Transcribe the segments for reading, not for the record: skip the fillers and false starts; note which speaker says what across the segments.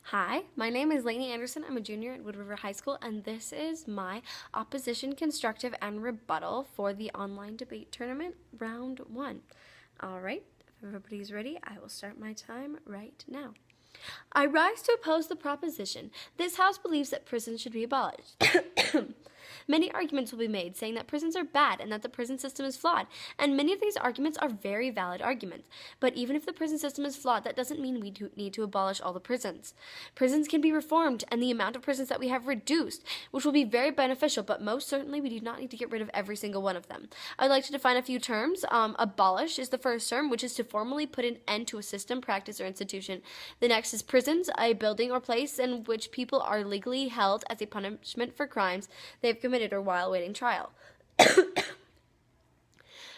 Speaker 1: Hi, my name is Lainey Anderson. I'm a junior at Wood River High School, and this is my opposition, constructive, and rebuttal for the online debate tournament, round one. All right, if everybody's ready, I will start my time right now. I rise to oppose the proposition. This House believes that prisons should be abolished. Many arguments will be made saying that prisons are bad and that the prison system is flawed, and many of these arguments are very valid arguments. But even if the prison system is flawed, that doesn't mean we need to abolish all the prisons. Prisons can be reformed and the amount of prisons that we have reduced, which will be very beneficial, but most certainly we do not need to get rid of every single one of them. I'd like to define a few terms. Abolish is the first term, which is to formally put an end to a system, practice, or institution. The next is prisons, a building or place in which people are legally held as a punishment for crimes they have committed or while awaiting trial.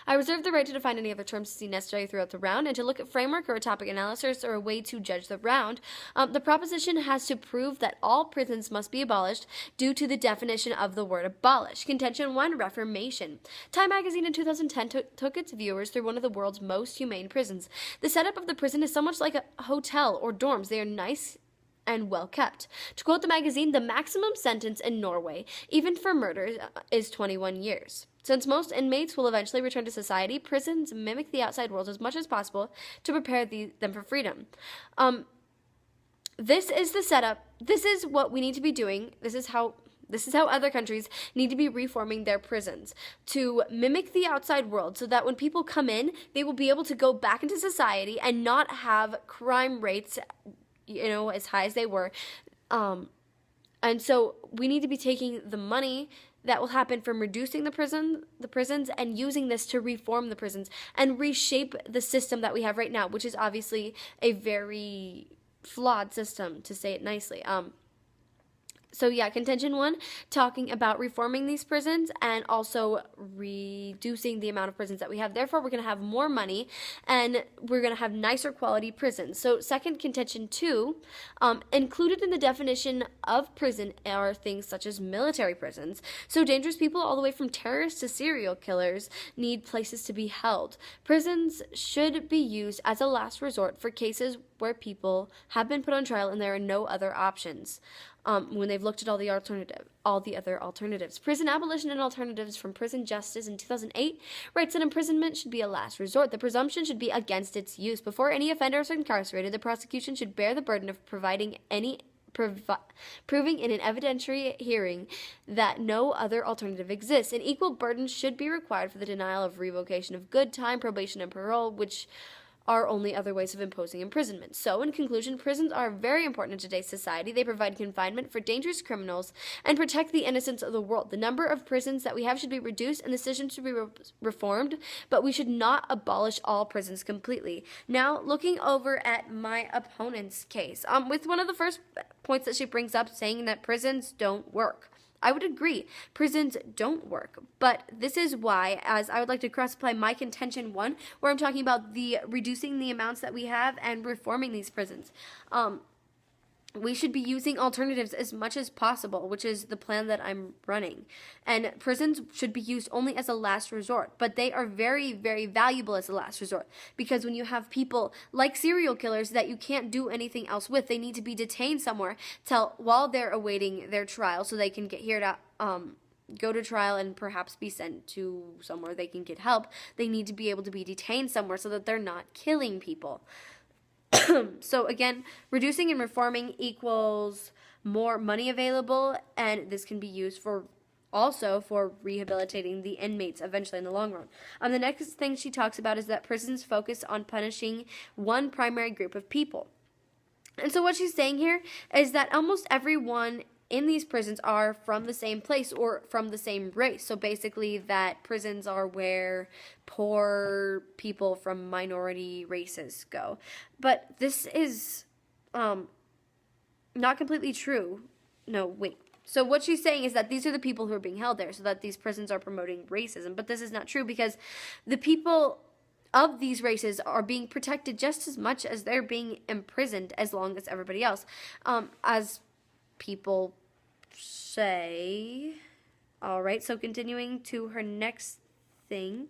Speaker 1: I reserve the right to define any other terms seen necessary throughout the round and to look at framework or a topic analysis or a way to judge the round. The proposition has to prove that all prisons must be abolished due to the definition of the word abolish. Contention 1, reformation. Time magazine in 2010 took its viewers through one of the world's most humane prisons. The setup of the prison is so much like a hotel or dorms. They are nice and well kept. To quote the magazine, the maximum sentence in Norway, even for murder, is 21 years. Since most inmates will eventually return to society, prisons mimic the outside world as much as possible to prepare them for freedom. This is the setup. This is what we need to be doing. This is how other countries need to be reforming their prisons to mimic the outside world so that when people come in, they will be able to go back into society and not have crime rates as high as they were. And so we need to be taking the money that will happen from reducing the prisons and using this to reform the prisons and reshape the system that we have right now, which is obviously a very flawed system, to say it nicely. So yeah, contention 1, talking about reforming these prisons and also reducing the amount of prisons that we have. Therefore, we're going to have more money and we're going to have nicer quality prisons. So second, contention 2, included in the definition of prison are things such as military prisons. So dangerous people all the way from terrorists to serial killers need places to be held. Prisons should be used as a last resort for cases where people have been put on trial and there are no other options. When they've looked at all the other alternatives. Prison Abolition and Alternatives from Prison Justice in 2008 writes that imprisonment should be a last resort. The presumption should be against its use. Before any offender is incarcerated, the prosecution should bear the burden of proving in an evidentiary hearing that no other alternative exists. An equal burden should be required for the denial of revocation of good time, probation, and parole, which are only other ways of imposing imprisonment. So, in conclusion, prisons are very important in today's society. They provide confinement for dangerous criminals and protect the innocence of the world. The number of prisons that we have should be reduced and the system should be reformed, but we should not abolish all prisons completely. Now, looking over at my opponent's case, with one of the first points that she brings up saying that prisons don't work. I would agree. Prisons don't work. But this is why, as I would like to cross-apply my contention 1, where I'm talking about the reducing the amounts that we have and reforming these prisons. We should be using alternatives as much as possible, which is the plan that I'm running. And prisons should be used only as a last resort, but they are very, very valuable as a last resort because when you have people like serial killers that you can't do anything else with, they need to be detained somewhere while they're awaiting their trial so they can get here to go to trial and perhaps be sent to somewhere they can get help. They need to be able to be detained somewhere so that they're not killing people. So again, reducing and reforming equals more money available, and this can be used for rehabilitating the inmates eventually in the long run. The next thing she talks about is that prisons focus on punishing one primary group of people. And so what she's saying here is that almost everyone in these prisons are from the same place or from the same race. So basically that prisons are where poor people from minority races go. But this is not completely true. No, wait. So what she's saying is that these are the people who are being held there, so that these prisons are promoting racism. But this is not true because the people of these races are being protected just as much as they're being imprisoned as long as everybody else. As people say. All right, so continuing to her next thing.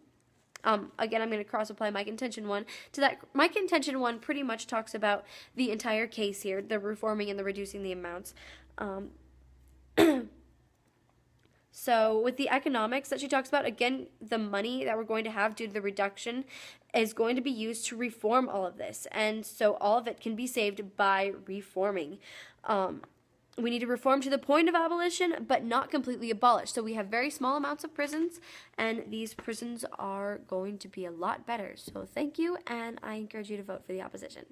Speaker 1: Again, I'm going to cross-apply my contention 1 to that. My contention 1 pretty much talks about the entire case here, the reforming and the reducing the amounts. So with the economics that she talks about, again, the money that we're going to have due to the reduction is going to be used to reform all of this. And so all of it can be saved by reforming. We need to reform to the point of abolition, but not completely abolish. So we have very small amounts of prisons, and these prisons are going to be a lot better. So thank you, and I encourage you to vote for the opposition.